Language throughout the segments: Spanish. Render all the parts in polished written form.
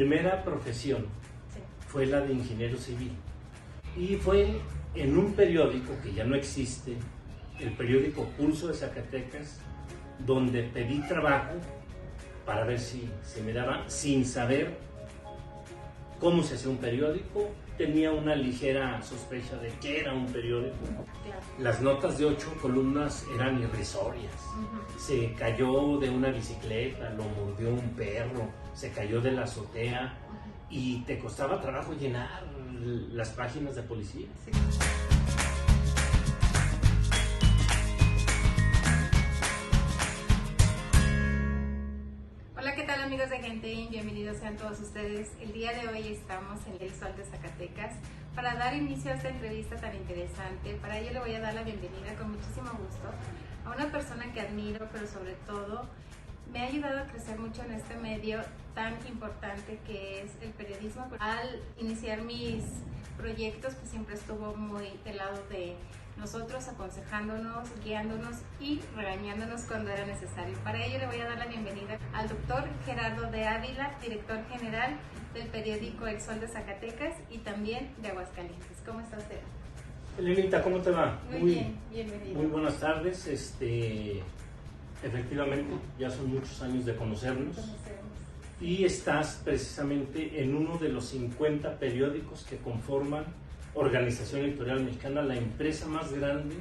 primera profesión Sí. fue la de ingeniero civil y fue en un periódico que ya no existe, el periódico Pulso de Zacatecas, donde pedí trabajo para ver si me daban, sin saber cómo se hacía un periódico. Tenía una ligera sospecha de que era un periódico. Claro. Las notas de 8 columnas eran irrisorias. Se cayó de una bicicleta, lo mordió un perro, se cayó de la azotea y te costaba trabajo llenar las páginas de policía. Sí. Hola, ¿qué tal amigos de Gentein? Bienvenidos sean todos ustedes. El día de hoy estamos en el Sol de Zacatecas para dar inicio a esta entrevista tan interesante. Para ello le voy a dar la bienvenida con muchísimo gusto a una persona que admiro, pero sobre todo me ha ayudado a crecer mucho en este medio tan importante que es el periodismo. Al iniciar mis proyectos, pues siempre estuvo muy del lado de nosotros, aconsejándonos, guiándonos y regañándonos cuando era necesario. Para ello le voy a dar la bienvenida al doctor Gerardo de Ávila, director general del periódico El Sol de Zacatecas y también de Aguascalientes. ¿Cómo está usted? Elenita, ¿cómo te va? Muy bien, bienvenido. Muy buenas tardes. Efectivamente, ya son muchos años de conocernos. Y estás precisamente en uno de los 50 periódicos que conforman Organización Editorial Mexicana, la empresa más grande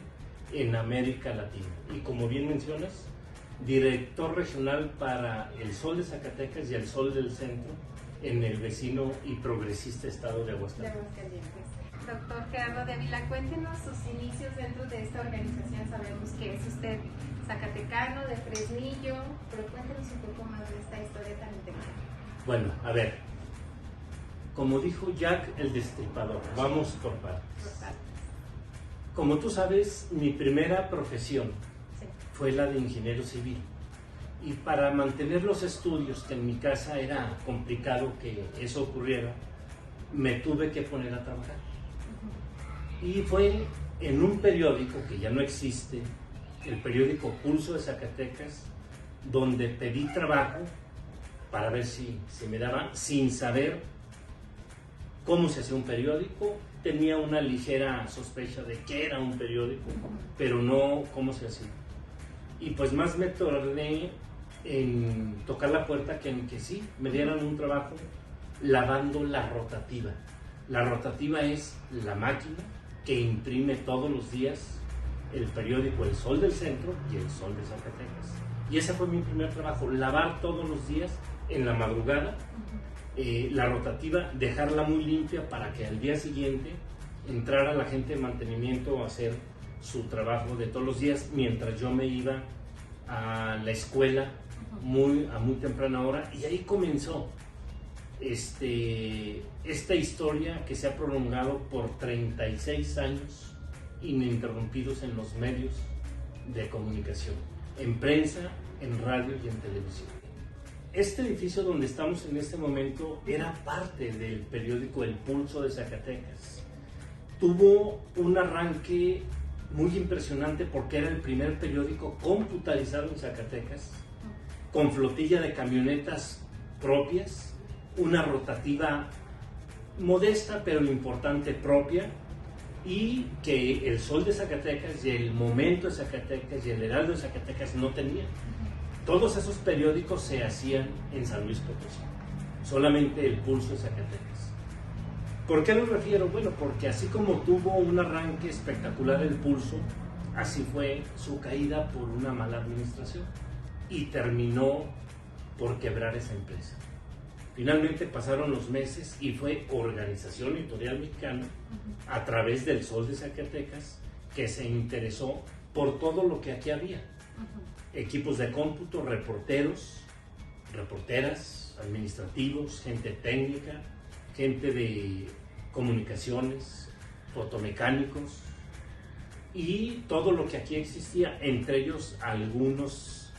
en América Latina. Y como bien mencionas, director regional para El Sol de Zacatecas y El Sol del Centro en el vecino y progresista estado de Aguascalientes. Doctor Gerardo de Ávila, cuéntenos sus inicios dentro de esta organización. Sabemos que es usted zacatecano, de Fresnillo, pero cuéntenos un poco más de esta historia tan interesante. Bueno, a ver, como dijo Jack el Destripador, vamos por partes. Como tú sabes, mi primera profesión fue la de ingeniero civil. Y para mantener los estudios, que en mi casa era complicado que eso ocurriera, me tuve que poner a trabajar. Y fue en un periódico que ya no existe, el periódico Pulso de Zacatecas, donde pedí trabajo para ver si me daban, sin saber cómo se hacía un periódico. Tenía una ligera sospecha de que era un periódico, pero no cómo se hacía. Y pues más me tardé en tocar la puerta que en que sí, me dieran un trabajo lavando la rotativa. La rotativa es la máquina que imprime todos los días el periódico El Sol del Centro y El Sol de Zacatecas. Y ese fue mi primer trabajo, lavar todos los días en la madrugada la rotativa, dejarla muy limpia para que al día siguiente entrara la gente de mantenimiento a hacer su trabajo de todos los días, mientras yo me iba a la escuela a muy temprana hora. Y ahí comenzó esta historia que se ha prolongado por 36 años ininterrumpidos en los medios de comunicación, en prensa, en radio y en televisión. Este edificio donde estamos en este momento era parte del periódico El Pulso de Zacatecas. Tuvo un arranque muy impresionante porque era el primer periódico computarizado en Zacatecas, con flotilla de camionetas propias, una rotativa modesta pero importante propia, y que El Sol de Zacatecas y El Momento de Zacatecas y El Heraldo de Zacatecas no tenían. Todos esos periódicos se hacían en San Luis Potosí, solamente El Pulso de Zacatecas. ¿Por qué lo refiero? Bueno, porque así como tuvo un arranque espectacular El Pulso, así fue su caída por una mala administración y terminó por quebrar esa empresa. Finalmente pasaron los meses y fue Organización Editorial Mexicana, a través del Sol de Zacatecas, que se interesó por todo lo que aquí había. Equipos de cómputo, reporteros, reporteras, administrativos, gente técnica, gente de comunicaciones, fotomecánicos y todo lo que aquí existía, entre ellos algunos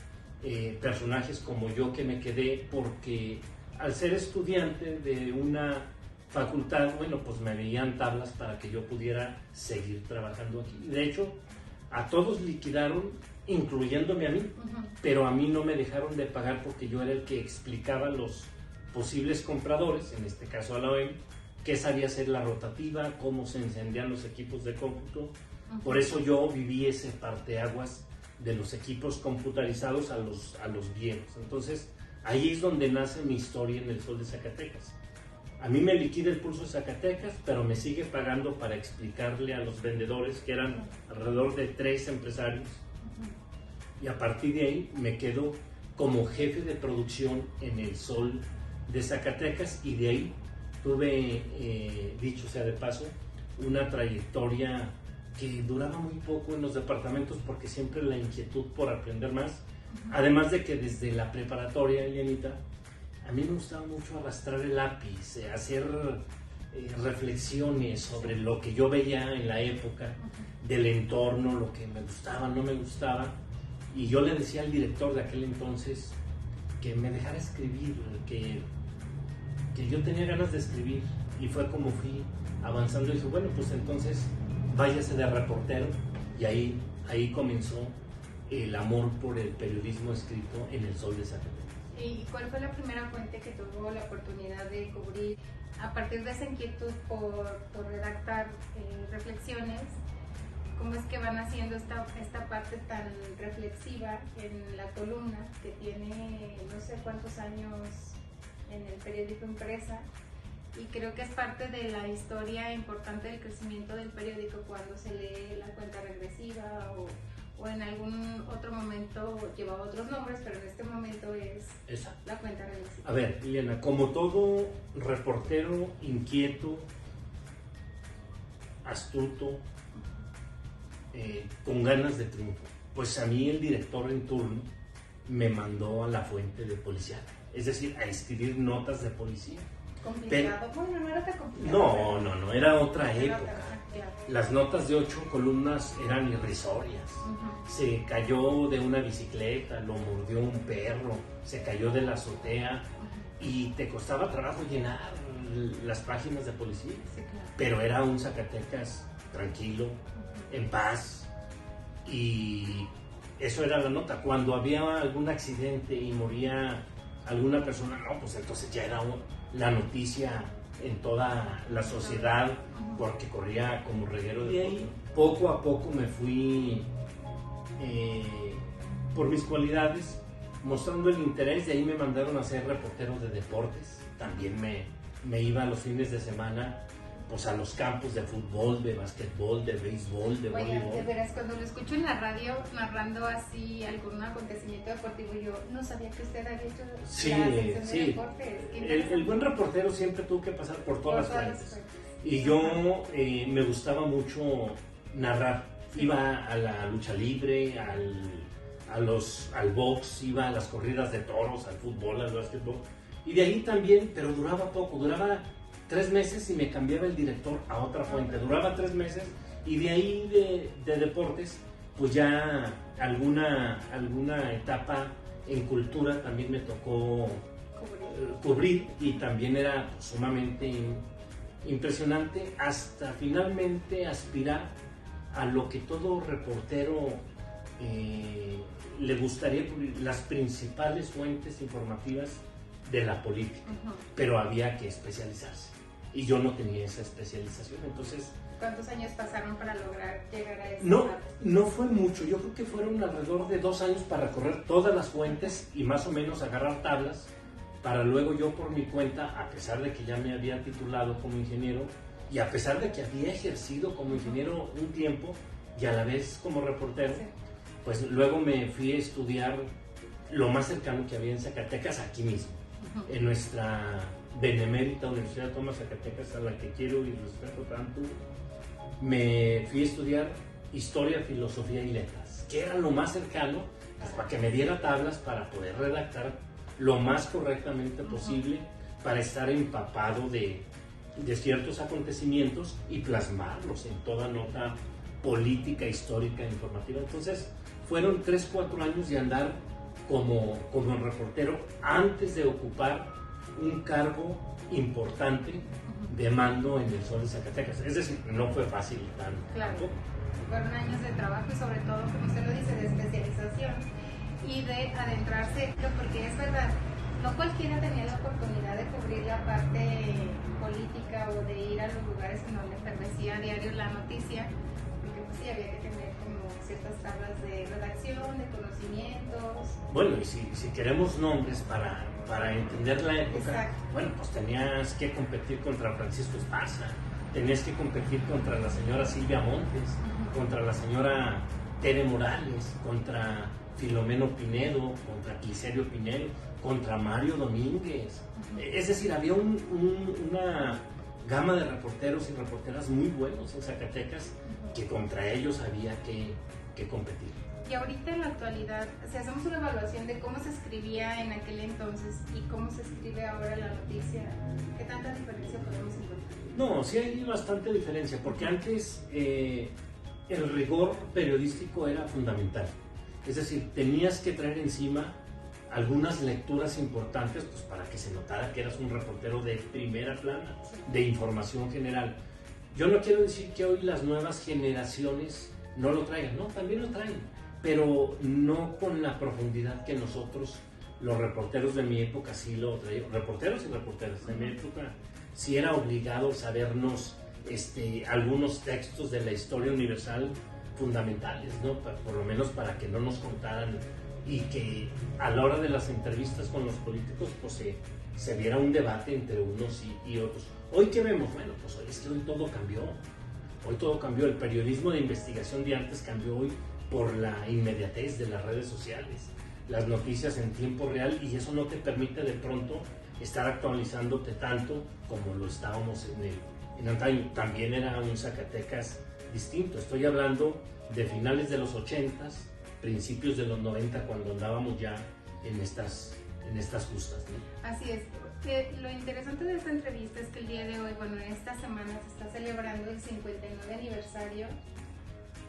personajes como yo, que me quedé porque al ser estudiante de una facultad, bueno, pues me veían tablas para que yo pudiera seguir trabajando aquí. De hecho, a todos liquidaron, incluyéndome a mí, pero a mí no me dejaron de pagar porque yo era el que explicaba los posibles compradores, en este caso a la OEM, qué sabía hacer la rotativa, cómo se encendían los equipos de cómputo. Por eso yo viví ese parteaguas de los equipos computarizados a los viejos. Entonces, ahí es donde nace mi historia en el Sol de Zacatecas. A mí me liquida el Pulso de Zacatecas, pero me sigue pagando para explicarle a los vendedores, que eran alrededor de 3 empresarios. Y a partir de ahí me quedo como jefe de producción en el Sol de Zacatecas, y de ahí tuve, dicho sea de paso, una trayectoria que duraba muy poco en los departamentos, porque siempre la inquietud por aprender más. Además de que desde la preparatoria, Elianita, a mí me gustaba mucho arrastrar el lápiz, hacer reflexiones sobre lo que yo veía en la época, del entorno, lo que me gustaba, no me gustaba. Y yo le decía al director de aquel entonces que me dejara escribir, que yo tenía ganas de escribir. Y fue como fui avanzando y dije, bueno, pues entonces váyase de reportero. Y ahí comenzó el amor por el periodismo escrito en el Sol de Zacatecas. ¿Y cuál fue la primera fuente que tuvo la oportunidad de cubrir a partir de esa inquietud por redactar reflexiones? ¿Cómo es que van haciendo esta parte tan reflexiva en la columna que tiene no sé cuántos años en el periódico impresa? Y creo que es parte de la historia importante del crecimiento del periódico cuando se lee la cuenta regresiva o en algún otro momento lleva otros nombres, pero en este momento es la cuenta regresiva. A ver, Liliana, como todo reportero inquieto, astuto, con ganas de triunfo, pues a mí el director en turno me mandó a la fuente de policía, es decir, a escribir notas de policía. Complicado. Bueno, no era tan complicado. No, era otra época. Las notas de 8 columnas eran irrisorias. Se cayó de una bicicleta, lo mordió un perro, se cayó de la azotea, y te costaba trabajo llenar las páginas de policía. Sí, claro. Pero era un Zacatecas tranquilo, en paz, y eso era la nota. Cuando había algún accidente y moría alguna persona, no, pues entonces ya era la noticia en toda la sociedad, porque corría como reguero de ahí. Poco a poco me fui, por mis cualidades, mostrando el interés. De ahí me mandaron a ser reportero de deportes. También me iba los fines de semana pues a los campos de fútbol, de básquetbol, de béisbol, de voleibol. De veras, cuando lo escucho en la radio narrando así algún acontecimiento deportivo, yo no sabía que usted había hecho la sección de deportes. El buen reportero siempre tuvo que pasar por todas las fuentes. Y yo me gustaba mucho narrar. Sí. Iba a la lucha libre, al box, iba a las corridas de toros, al fútbol, al básquetbol. Y de ahí también, pero duraba poco, duraba 3 meses y me cambiaba el director a otra fuente. Duraba 3 meses y de ahí de deportes, pues ya alguna etapa en cultura también me tocó cubrir, y también era pues, sumamente impresionante, hasta finalmente aspirar a lo que todo reportero le gustaría cubrir, las principales fuentes informativas de la política. Pero había que especializarse. Y yo no tenía esa especialización, entonces... ¿Cuántos años pasaron para lograr llegar a esa parte? No fue mucho, yo creo que fueron alrededor de 2 años para recorrer todas las fuentes y más o menos agarrar tablas, para luego yo por mi cuenta, a pesar de que ya me había titulado como ingeniero, y a pesar de que había ejercido como ingeniero un tiempo, y a la vez como reportero, sí. Pues luego me fui a estudiar lo más cercano que había en Zacatecas, aquí mismo, en nuestra benemérita Universidad Tomás Zacatecas, a la que quiero y respeto tanto. Me fui a estudiar Historia, Filosofía y Letras, que era lo más cercano, pues, para que me diera tablas para poder redactar lo más correctamente posible, para estar empapado de ciertos acontecimientos y plasmarlos en toda nota política, histórica, informativa. Entonces fueron 3-4 años de andar como reportero antes de ocupar un cargo importante de mando en el Sol de Zacatecas. Es decir, no fue fácil tampoco. Fueron años de trabajo y sobre todo, como usted lo dice, de especialización y de adentrarse, porque es verdad, no cualquiera tenía la oportunidad de cubrir la parte política o de ir a los lugares en donde efervescía a diario la noticia, porque pues sí había que tener como ciertas tablas de redacción, de conocimientos. Bueno, y si queremos nombres para entender la época, exacto, bueno, pues tenías que competir contra Francisco Esparza, tenías que competir contra la señora Silvia Montes, contra la señora Tere Morales, contra Filomeno Pinedo, contra Cliserio Pinedo, contra Mario Domínguez. Es decir, había una gama de reporteros y reporteras muy buenos en Zacatecas que contra ellos había que competir. Y ahorita en la actualidad, si hacemos una evaluación de cómo se escribía en aquel entonces y cómo se escribe ahora la noticia, ¿qué tanta diferencia podemos encontrar? No, sí hay bastante diferencia, porque antes el rigor periodístico era fundamental. Es decir, tenías que traer encima algunas lecturas importantes pues, para que se notara que eras un reportero de primera plana, de información general. Yo no quiero decir que hoy las nuevas generaciones no lo traigan, no, también lo traen, pero no con la profundidad que nosotros, los reporteros de mi época, sí lo traíamos. Reporteros y reporteras de mi época, sí era obligado sabernos algunos textos de la historia universal fundamentales, ¿no? Por lo menos para que no nos contaran y que a la hora de las entrevistas con los políticos pues se viera un debate entre unos y otros. Hoy, ¿qué vemos? Bueno, pues hoy es que hoy todo cambió. Hoy todo cambió. El periodismo de investigación de antes cambió hoy por la inmediatez de las redes sociales, las noticias en tiempo real, y eso no te permite de pronto estar actualizándote tanto como lo estábamos en antaño. También era un Zacatecas distinto. Estoy hablando de finales de los 80s, principios de los 90, cuando andábamos ya en estas justas, ¿no? Así es. Lo interesante de esta entrevista es que el día de hoy, bueno, en esta semana se está celebrando el 59 aniversario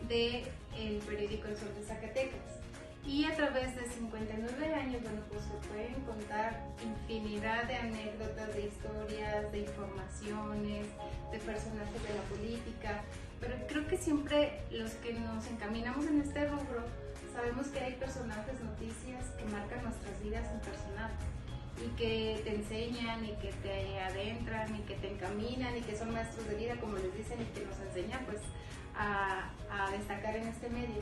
del periódico El Sol de Zacatecas. Y a través de 59 años, bueno, pues se pueden contar infinidad de anécdotas, de historias, de informaciones, de personajes de la política, pero creo que siempre los que nos encaminamos en este rubro sabemos que hay personajes, noticias que marcan nuestras vidas en personal y que te enseñan y que te adentran y que te encaminan y que son maestros de vida, como les dicen, y que nos enseñan pues a destacar en este medio.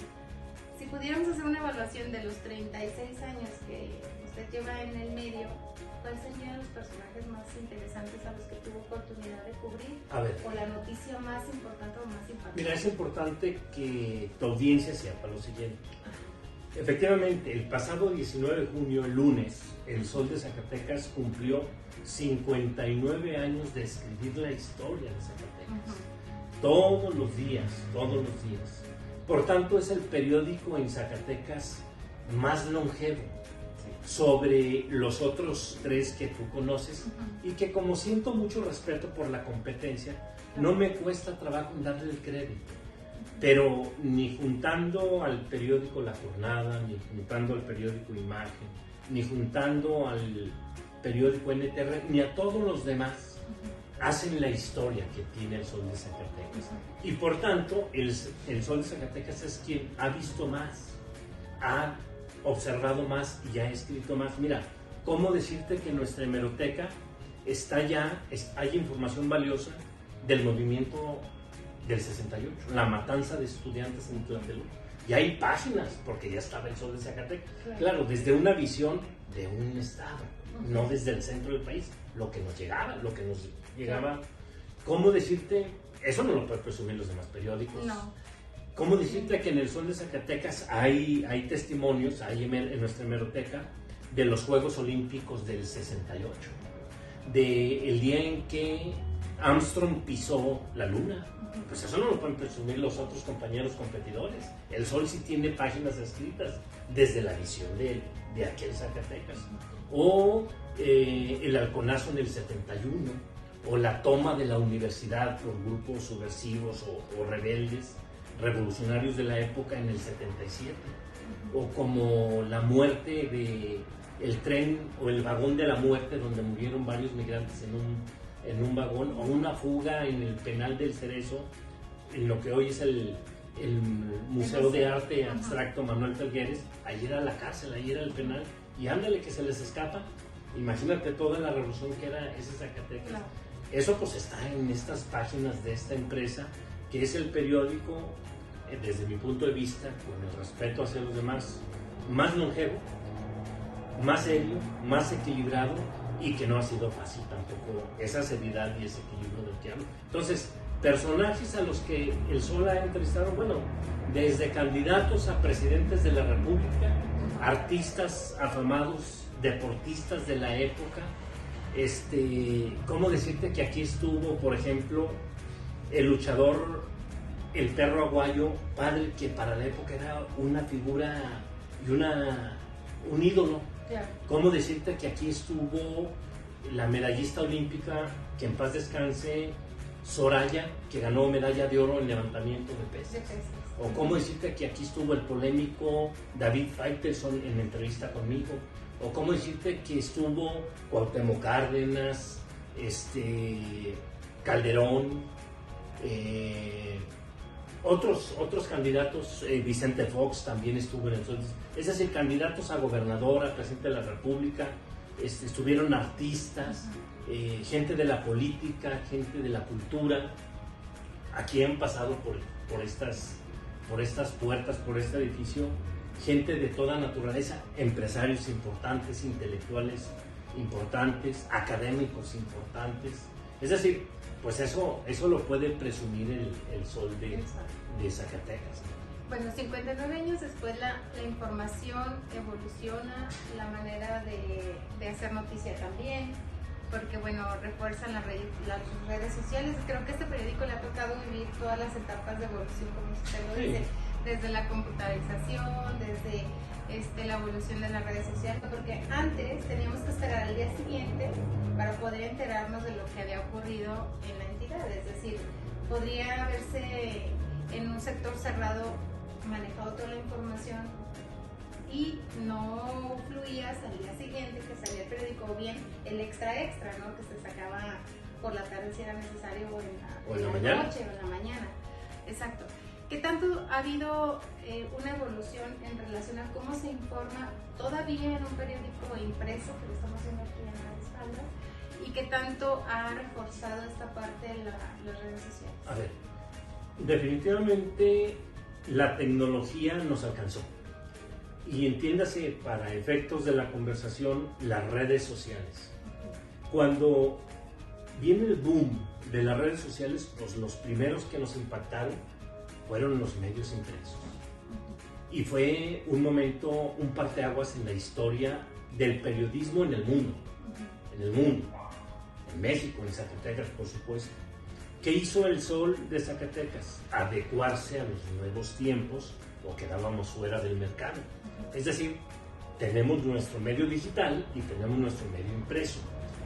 Si pudiéramos hacer una evaluación de los 36 años que usted lleva en el medio, ¿cuáles serían los personajes más interesantes a los que tuvo oportunidad de cubrir? A ver. ¿O la noticia más importante o más impactante? Mira, es importante que tu audiencia sepa lo siguiente. Efectivamente, el pasado 19 de junio, el lunes, El Sol de Zacatecas cumplió 59 años de escribir la historia de Zacatecas. Todos los días, todos los días. Por tanto, es el periódico en Zacatecas más longevo sobre los otros tres que tú conoces, y que, como siento mucho respeto por la competencia, no me cuesta trabajo en darle el crédito. Pero ni juntando al periódico La Jornada, ni juntando al periódico Imagen, ni juntando al periódico NTR, ni a todos los demás, hacen la historia que tiene El Sol de Zacatecas. Y por tanto, el Sol de Zacatecas es quien ha visto más, ha observado más y ha escrito más. Mira, ¿cómo decirte que en nuestra hemeroteca hay información valiosa del movimiento del 68, la matanza de estudiantes en Tlatelolco? Y hay páginas, porque ya estaba El Sol de Zacatecas. Claro, desde una visión de un estado, no desde el centro del país, lo que nos llegaba. ¿Cómo decirte? Eso no lo pueden presumir los demás periódicos. No. ¿Cómo decirte que en El Sol de Zacatecas hay testimonios, hay en nuestra hemeroteca, de los Juegos Olímpicos del 68, del día en que Armstrong pisó la luna? Pues eso no lo pueden presumir los otros compañeros competidores. El Sol sí tiene páginas escritas desde la visión de aquel Zacatecas. O el halconazo en el 71, o la toma de la universidad por grupos subversivos o rebeldes, revolucionarios de la época en el 77, o como la muerte del tren o el vagón de la muerte, donde murieron varios migrantes en un vagón, o una fuga en el penal del Cerezo, en lo que hoy es el Museo de Arte Abstracto Manuel Felgueres. Ahí era la cárcel, ahí era el penal, y ándale que se les escapa. Imagínate toda la revolución que era ese Zacatecas. Claro. Eso pues está en estas páginas de esta empresa, que es el periódico, desde mi punto de vista, con el respeto hacia los demás, más longevo, más serio, más equilibrado, y que no ha sido fácil tampoco esa seriedad y ese equilibrio del que hablo. Entonces, personajes a los que el Sol ha entrevistado, bueno, desde candidatos a presidentes de la República, artistas afamados, deportistas de la época. ¿Cómo decirte que aquí estuvo, por ejemplo, el luchador, el Perro Aguayo, padre, que para la época era una figura y un ídolo? Claro. ¿Cómo decirte que aquí estuvo la medallista olímpica, que en paz descanse, Soraya, que ganó medalla de oro en levantamiento de pesas? O cómo decirte que aquí estuvo el polémico David Faitelson en entrevista conmigo, o cómo decirte que estuvo Cuauhtémoc Cárdenas, Calderón, otros candidatos, Vicente Fox también estuvo en el Sol. Es decir, candidatos a gobernador, a presidente de la República, estuvieron artistas, gente de la política, gente de la cultura. Aquí han pasado por estas puertas, por este edificio, gente de toda naturaleza, empresarios importantes, intelectuales importantes, académicos importantes. Es decir, pues eso lo puede presumir el Sol de Zacatecas. Bueno, 59 años después la información evoluciona, la manera de hacer noticia también, porque bueno, refuerzan las redes sociales. Creo que este periódico le ha tocado vivir todas las etapas de evolución, como usted lo dice, desde la computarización, desde la evolución de las redes sociales, porque antes teníamos que esperar al día siguiente para poder enterarnos de lo que había ocurrido en la entidad. Es decir, podría haberse en un sector cerrado manejado toda la información y no fluía hasta el día siguiente que salía el periódico, o bien el extra, ¿no? Que se sacaba por la tarde si era necesario, o en la noche o en la mañana. Exacto. ¿Qué tanto ha habido una evolución en relación a cómo se informa todavía en un periódico impreso, que lo estamos haciendo aquí en la espalda, y qué tanto ha reforzado esta parte de las redes sociales? A ver, definitivamente la tecnología nos alcanzó. Y entiéndase, para efectos de la conversación, las redes sociales. Cuando viene el boom de las redes sociales, pues los primeros que nos impactaron fueron los medios impresos. Y fue un momento, un parteaguas en la historia del periodismo en el mundo. En el mundo. En México, en Zacatecas, por supuesto. ¿Qué hizo el Sol de Zacatecas? Adecuarse a los nuevos tiempos, o quedábamos fuera del mercado. Es decir, tenemos nuestro medio digital y tenemos nuestro medio impreso.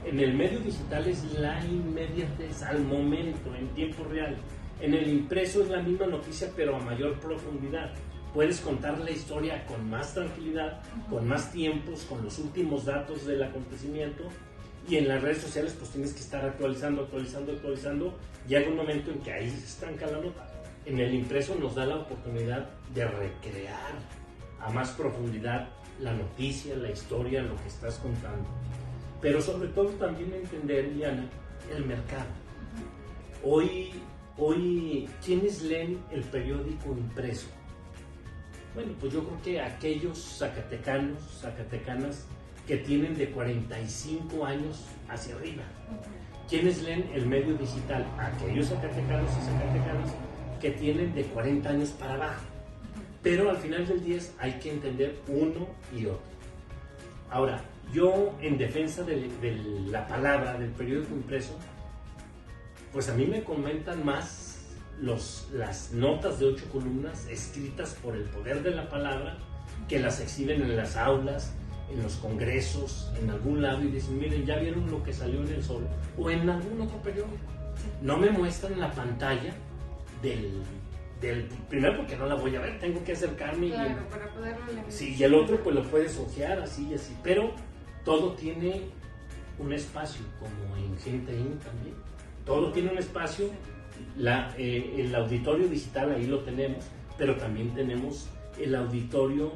En el medio digital es la inmediatez, al momento, en tiempo real. En el impreso es la misma noticia, pero a mayor profundidad. Puedes contar la historia con más tranquilidad, con más tiempos, con los últimos datos del acontecimiento. Y en las redes sociales pues tienes que estar actualizando. Llega un momento en que ahí se estanca la nota. En el impreso nos da la oportunidad de recrear a más profundidad la noticia, la historia, lo que estás contando. Pero sobre todo también entender, Liana, el mercado. Hoy, ¿quiénes leen el periódico impreso? Bueno, pues yo creo que aquellos zacatecanos, zacatecanas que tienen de 45 años hacia arriba. ¿Quiénes leen el medio digital? Aquellos zacatecanos y zacatecanas que tienen de 40 años para abajo. Pero al final del día hay que entender uno y otro. Ahora, yo en defensa de la palabra, del periódico impreso, pues a mí me comentan más las notas de 8 columnas escritas por el poder de la palabra, que las exhiben en las aulas, en los congresos, en algún lado, y dicen, miren, ya vieron lo que salió en El Sol, o en algún otro periódico. No me muestran la pantalla del primero, porque no la voy a ver, tengo que acercarme. Claro, para poderlo leer. Sí, y el otro pues lo puedes ojear así y así, pero todo tiene un espacio, como en Gente In también. Todo tiene un espacio. El auditorio digital ahí lo tenemos, pero también tenemos el auditorio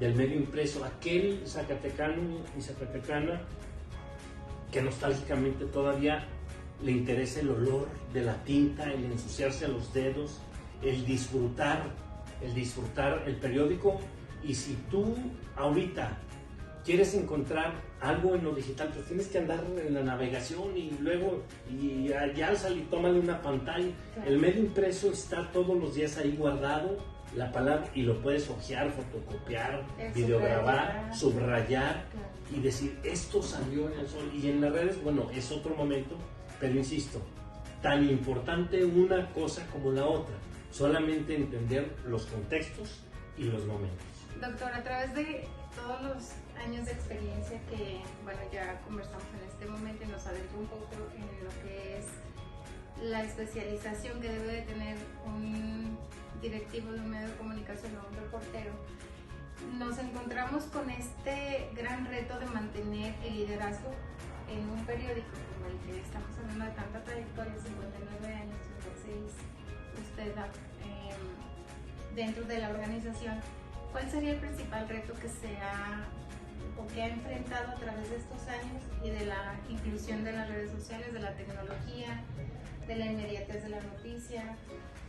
del medio impreso, aquel zacatecano y zacatecana que nostálgicamente todavía le interesa el olor de la tinta, el ensuciarse a los dedos, el disfrutar el periódico. Y si tú ahorita quieres encontrar algo en lo digital, pues tienes que andar en la navegación y luego ya sal y tómale una pantalla. Claro. El medio impreso está todos los días ahí guardado, la palabra, y lo puedes hojear, fotocopiar, videograbar, subrayar, claro, y decir, esto salió en el Sol. Y en las redes, bueno, es otro momento, pero insisto, tan importante una cosa como la otra, solamente entender los contextos y los momentos. Doctor, a través de todos los años de experiencia que, bueno, ya conversamos en este momento y nos adentró un poco en lo que es la especialización que debe de tener un directivo de un medio de comunicación o un reportero, nos encontramos con este gran reto de mantener el liderazgo en un periódico como el que estamos hablando de tanta trayectoria, 59 años, 36, usted dentro de la organización. ¿Cuál sería el principal reto que ha enfrentado a través de estos años y de la inclusión de las redes sociales, de la tecnología, de la inmediatez de la noticia,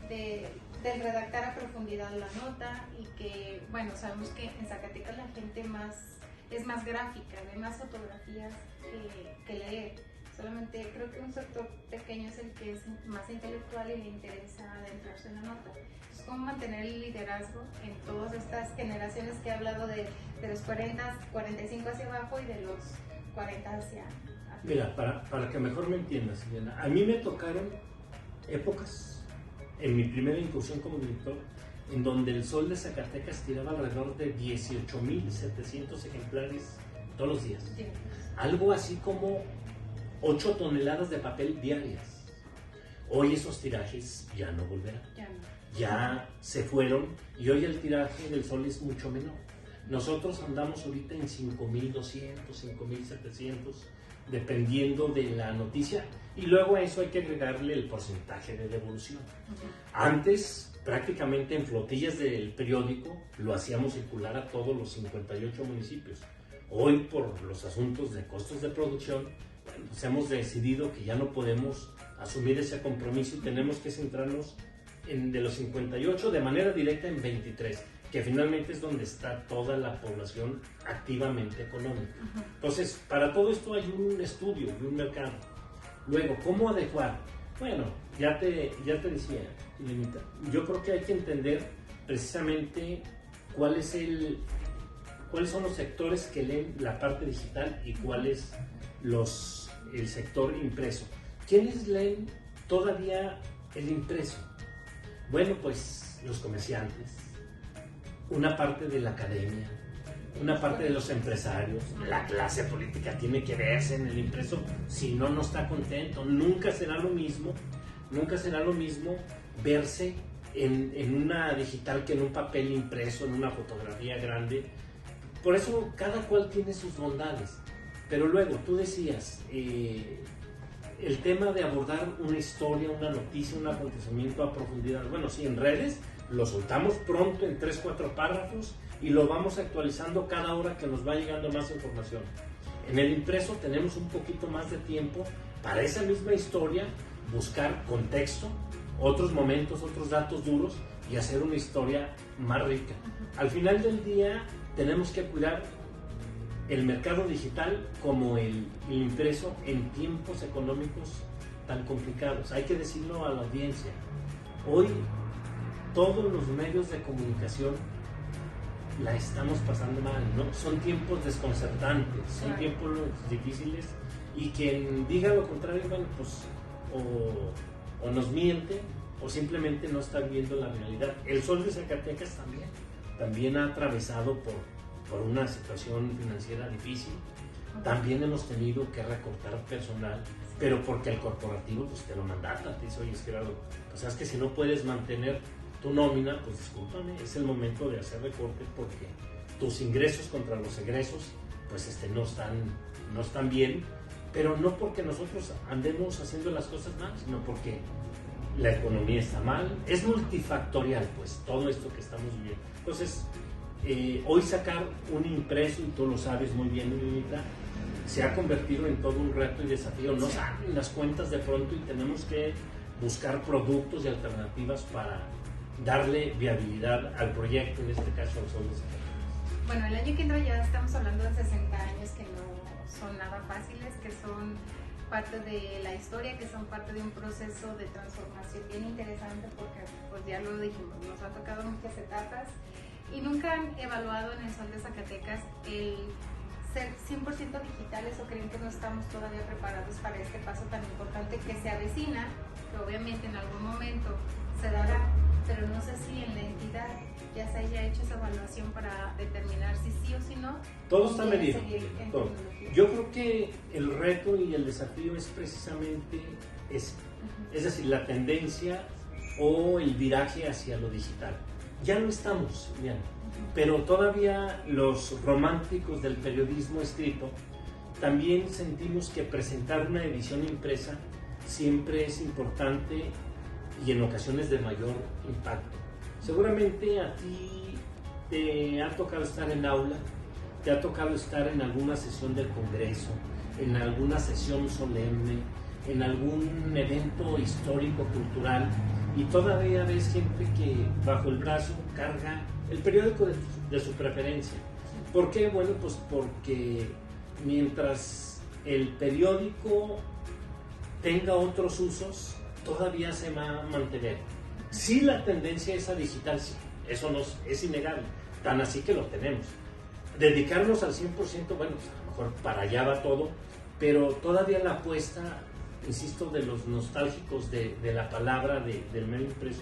del redactar a profundidad la nota? Y que, bueno, sabemos que en Zacatecas la gente es más gráfica, ve más fotografías que leer. Solamente creo que un sector pequeño es el que es más intelectual y le interesa adentrarse en la nota. Entonces, ¿cómo mantener el liderazgo en todas estas generaciones que he hablado de los 40, 45 hacia abajo y de los 40 hacia arriba? Mira, para que mejor me entiendas, Elena, a mí me tocaron épocas, en mi primera incursión como director, en donde el Sol de Zacatecas tiraba alrededor de 18,700 ejemplares todos los días. Sí. Algo así como 8 toneladas de papel diarias. Hoy esos tirajes ya no volverán. Ya se fueron y hoy el tiraje del Sol es mucho menor. Nosotros andamos ahorita en 5,200, 5,700, dependiendo de la noticia, y luego a eso hay que agregarle el porcentaje de devolución. Antes, prácticamente en flotillas del periódico, lo hacíamos circular a todos los 58 municipios. Hoy, por los asuntos de costos de producción, bueno, pues hemos decidido que ya no podemos asumir ese compromiso y tenemos que centrarnos de los 58 de manera directa en 23, que finalmente es donde está toda la población activamente económica. Entonces, para todo esto hay un estudio y un mercado. Luego, ¿cómo adecuar? Bueno, ya te decía, Elenita, yo creo que hay que entender precisamente cuáles son los sectores que leen la parte digital y cuáles el sector impreso. ¿Quiénes leen todavía el impreso? Bueno, pues los comerciantes, una parte de la academia, una parte de los empresarios, la clase política tiene que verse en el impreso, si no, no está contento. Nunca será lo mismo verse en una digital que en un papel impreso, en una fotografía grande. Por eso cada cual tiene sus bondades. Pero luego tú decías, el tema de abordar una historia, una noticia, un acontecimiento a profundidad. Bueno, sí, en redes lo soltamos pronto en 3-4 párrafos y lo vamos actualizando cada hora que nos va llegando más información. En el impreso tenemos un poquito más de tiempo para esa misma historia, buscar contexto, otros momentos, otros datos duros y hacer una historia más rica. Al final del día tenemos que cuidar el mercado digital como el impreso en tiempos económicos tan complicados. Hay que decirlo a la audiencia. Hoy todos los medios de comunicación la estamos pasando mal, ¿no? Son tiempos desconcertantes, son tiempos difíciles, y quien diga lo contrario, bueno, pues o nos miente o simplemente no está viendo la realidad. El Sol de Zacatecas también ha atravesado por una situación financiera difícil. También hemos tenido que recortar personal, pero porque el corporativo pues te lo mandata, te dice, oye, Gerardo, pues sabes que si no puedes mantener tu nómina, pues discúlpame, es el momento de hacer recortes porque tus ingresos contra los egresos pues no están bien, pero no porque nosotros andemos haciendo las cosas mal, sino porque la economía está mal. Es multifactorial pues todo esto que estamos viviendo. Entonces, hoy sacar un impreso, y tú lo sabes muy bien, Lilita, se ha convertido en todo un reto y desafío. No salen las cuentas de pronto y tenemos que buscar productos y alternativas para darle viabilidad al proyecto, en este caso al Sol de Zacatecas. Bueno, el año que entra ya estamos hablando de 60 años que no son nada fáciles, que son parte de la historia, que son parte de un proceso de transformación bien interesante, porque pues ya lo dijimos, nos han tocado muchas etapas y nunca han evaluado en el Sol de Zacatecas el ser 100% digitales, o creen que no estamos todavía preparados para este paso tan importante que se avecina, que obviamente en algún momento se dará, pero no sé si en la entidad ya se haya hecho esa evaluación para determinar si sí o si no. Todo está medido. Todo. Yo creo que el reto y el desafío es precisamente ese, es decir, la tendencia o el viraje hacia lo digital. Ya no estamos, bien, pero todavía los románticos del periodismo escrito también sentimos que presentar una edición impresa siempre es importante y en ocasiones de mayor impacto. Seguramente a ti te ha tocado estar en aula, te ha tocado estar en alguna sesión del Congreso, en alguna sesión solemne, en algún evento histórico, cultural, y todavía ves gente que bajo el brazo carga el periódico de su preferencia. ¿Por qué? Bueno, pues porque mientras el periódico tenga otros usos, todavía se va a mantener. Sí, la tendencia es a digital, sí, eso es innegable, tan así que lo tenemos. Dedicarnos al 100%, bueno, pues a lo mejor para allá va todo, pero todavía la apuesta, insisto, de los nostálgicos de la palabra del medio impreso,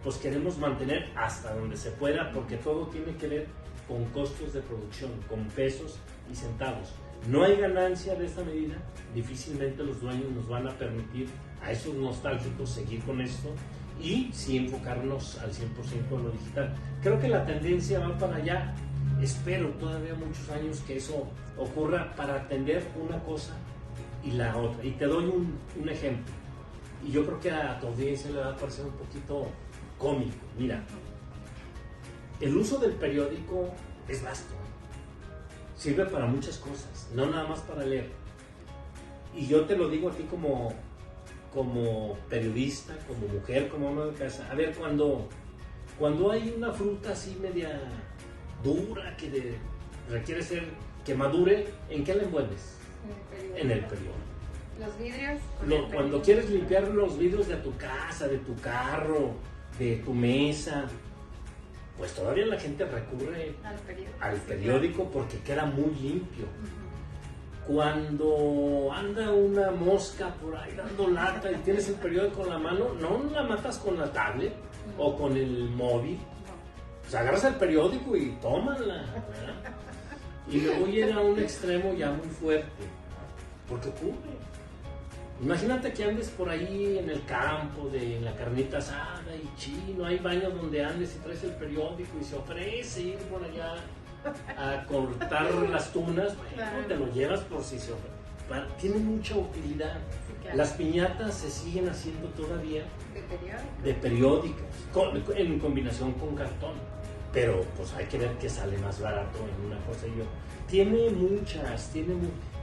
pues queremos mantener hasta donde se pueda, porque todo tiene que ver con costos de producción, con pesos y centavos. No hay ganancia de esta medida, difícilmente los dueños nos van a permitir a esos nostálgicos seguir con esto y sí enfocarnos al 100% en lo digital. Creo que la tendencia va para allá. Espero todavía muchos años que eso ocurra para atender una cosa y la otra. Y te doy un ejemplo. Y yo creo que a tu audiencia le va a parecer un poquito cómico. Mira, el uso del periódico es vasto. Sirve para muchas cosas, no nada más para leer. Y yo te lo digo a ti como periodista, como mujer, como ama de casa. A ver, cuando hay una fruta así media dura que requiere ser que madure, ¿en qué la envuelves? En el periódico. Los vidrios. Cuando quieres limpiar los vidrios de tu casa, de tu carro, de tu mesa, pues todavía la gente recurre al periódico porque queda muy limpio. Cuando anda una mosca por ahí dando lata y tienes el periódico en la mano, no la matas con la tablet o con el móvil. Pues agarras el periódico y tómala, ¿verdad? Y luego llega a un extremo ya muy fuerte, porque ocurre. Imagínate que andes por ahí en el campo, en la carnita asada y chino, hay baños donde andes y traes el periódico y se ofrece ir por allá a cortar las tunas, bueno, claro, te lo llevas por si se ofrece. Tiene mucha utilidad. Sí, claro. Las piñatas se siguen haciendo todavía de periódicos, en combinación con cartón, pero pues hay que ver que sale más barato en una cosa y otra. Tiene muchas,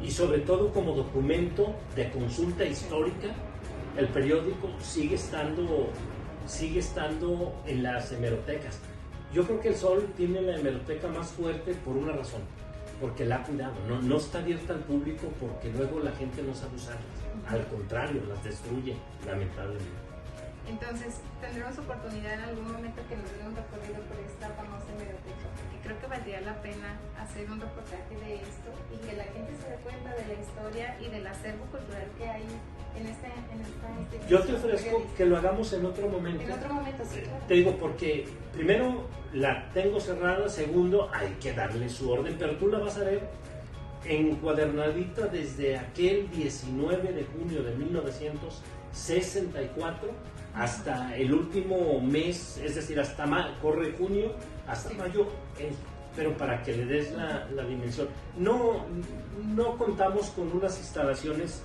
y sobre todo como documento de consulta histórica, el periódico sigue estando en las hemerotecas. Yo creo que el Sol tiene la hemeroteca más fuerte por una razón, porque la ha cuidado, no está abierta al público porque luego la gente no sabe usarlas, al contrario, las destruye, lamentablemente. Entonces, tendremos oportunidad en algún momento que nos den un recorrido por esta famosa hemeroteca, porque creo que valdría la pena hacer un reportaje de esto y que la gente se dé cuenta de la historia y del acervo cultural que hay en esta institución. Yo te ofrezco que lo hagamos en otro momento. En otro momento, sí, claro. Te digo, porque primero la tengo cerrada, segundo hay que darle su orden, pero tú la vas a ver encuadernadita desde aquel 19 de junio de 1964 hasta el último mes, es decir, hasta corre junio, hasta mayo, pero para que le des la dimensión. No contamos con unas instalaciones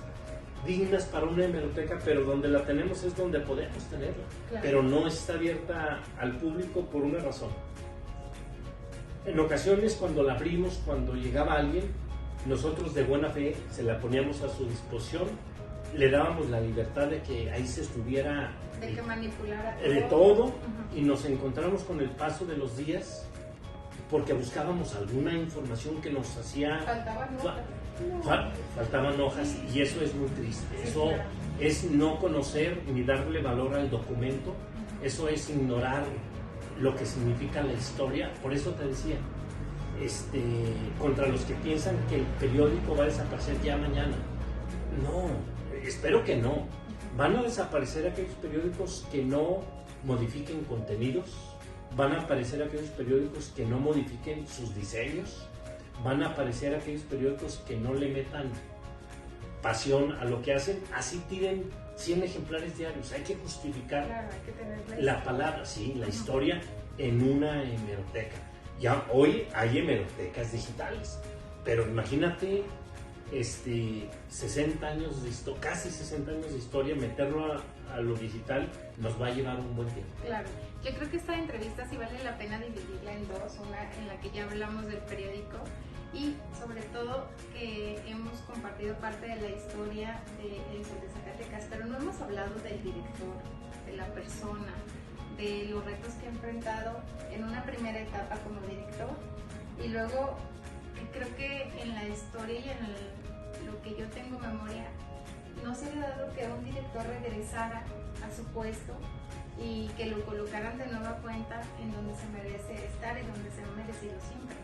dignas para una hemeroteca, pero donde la tenemos es donde podemos tenerla, claro, pero no está abierta al público por una razón. En ocasiones cuando la abrimos, cuando llegaba alguien, nosotros de buena fe se la poníamos a su disposición, le dábamos la libertad de que ahí se estuviera de que manipulara de todo, y nos encontramos con el paso de los días porque buscábamos alguna información que nos hacía... Faltaban hojas, y eso es muy triste. Eso es no conocer ni darle valor al documento, eso es ignorar lo que significa la historia. Por eso te decía, contra los que piensan que el periódico va a desaparecer ya mañana. No, espero que no. Van a desaparecer aquellos periódicos que no modifiquen contenidos, van a aparecer aquellos periódicos que no modifiquen sus diseños, van a aparecer aquellos periódicos que no le metan pasión a lo que hacen, así tiren 100 ejemplares diarios. Hay que justificar, claro, hay que tener la palabra, sí, la historia en una hemeroteca. Ya hoy hay hemerotecas digitales, pero imagínate 60 años de historia, casi 60 años de historia, meterlo a lo digital nos va a llevar un buen tiempo. Claro, yo creo que esta entrevista sí vale la pena dividirla en dos, una en la que ya hablamos del periódico y sobre todo que hemos compartido parte de la historia del Sol de Zacatecas, pero no hemos hablado del director, de la persona, de los retos que ha enfrentado en una primera etapa como director, y luego creo que en la historia y en lo que yo tengo memoria no se había dado que un director regresara a su puesto y que lo colocaran de nueva cuenta en donde se merece estar y donde se ha merecido siempre.